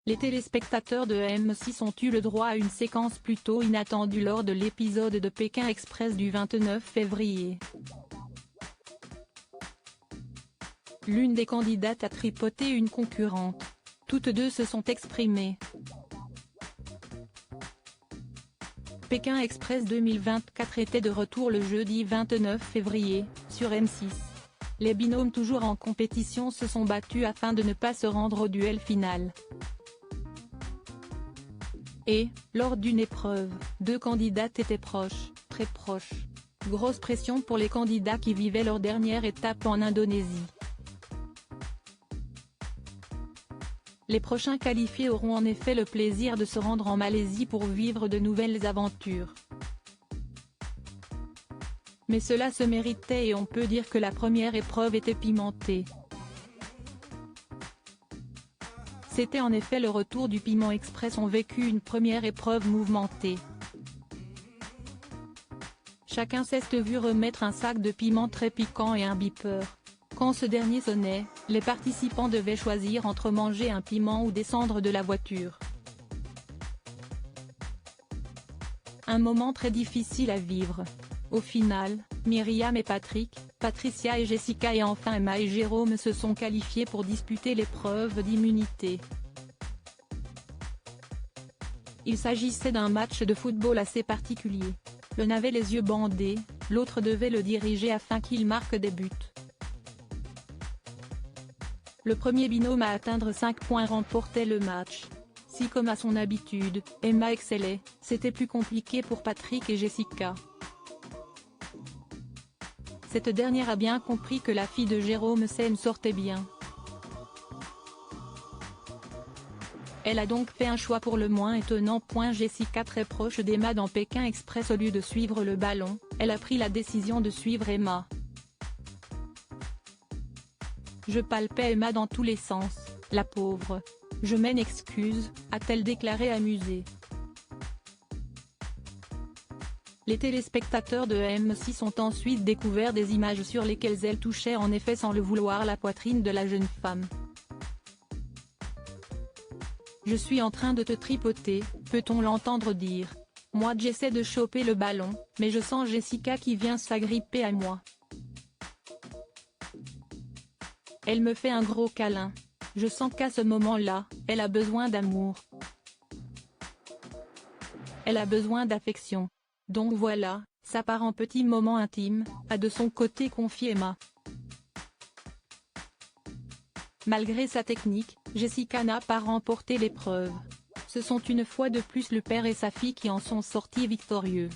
Les téléspectateurs de M6 ont eu le droit à une séquence plutôt inattendue lors de l'épisode de Pékin Express du 29 février. L'une des candidates a tripoté une concurrente. Toutes deux se sont exprimées. Pékin Express 2024 était de retour le jeudi 29 février, sur M6. Les binômes toujours en compétition se sont battus afin de ne pas se rendre au duel final. Et, lors d'une épreuve, deux candidates étaient proches, très proches. Grosse pression pour les candidats qui vivaient leur dernière étape en Indonésie. Les prochains qualifiés auront en effet le plaisir de se rendre en Malaisie pour vivre de nouvelles aventures. Mais cela se méritait et on peut dire que la première épreuve était pimentée. C'était en effet le retour du Piment Express, ont vécu une première épreuve mouvementée. Chacun s'est vu remettre un sac de piment très piquant et un beeper. Quand ce dernier sonnait, les participants devaient choisir entre manger un piment ou descendre de la voiture. Un moment très difficile à vivre. Au final, Myriam et Patrick, Patricia et Jessica et enfin Emma et Jérôme se sont qualifiés pour disputer l'épreuve d'immunité. Il s'agissait d'un match de football assez particulier. L'un avait les yeux bandés, l'autre devait le diriger afin qu'il marque des buts. Le premier binôme à atteindre 5 points remportait le match. Si comme à son habitude, Emma excellait, c'était plus compliqué pour Patrick et Jessica. Cette dernière a bien compris que la fille de Jérôme s'en sortait bien. Elle a donc fait un choix pour le moins étonnant. Jessica, très proche d'Emma dans Pékin Express, au lieu de suivre le ballon, elle a pris la décision de suivre Emma. Je palpais Emma dans tous les sens, la pauvre. Je m'en excuse, a-t-elle déclaré amusée. Les téléspectateurs de M6 ont ensuite découvert des images sur lesquelles elle touchait en effet sans le vouloir la poitrine de la jeune femme. Je suis en train de te tripoter, peut-on l'entendre dire. Moi j'essaie de choper le ballon, mais je sens Jessica qui vient s'agripper à moi. Elle me fait un gros câlin. Je sens qu'à ce moment-là, elle a besoin d'amour. Elle a besoin d'affection. Donc voilà, ça part en petit moment intime, a de son côté confié Emma. Malgré sa technique, Jessica n'a pas remporté l'épreuve. Ce sont une fois de plus le père et sa fille qui en sont sortis victorieux.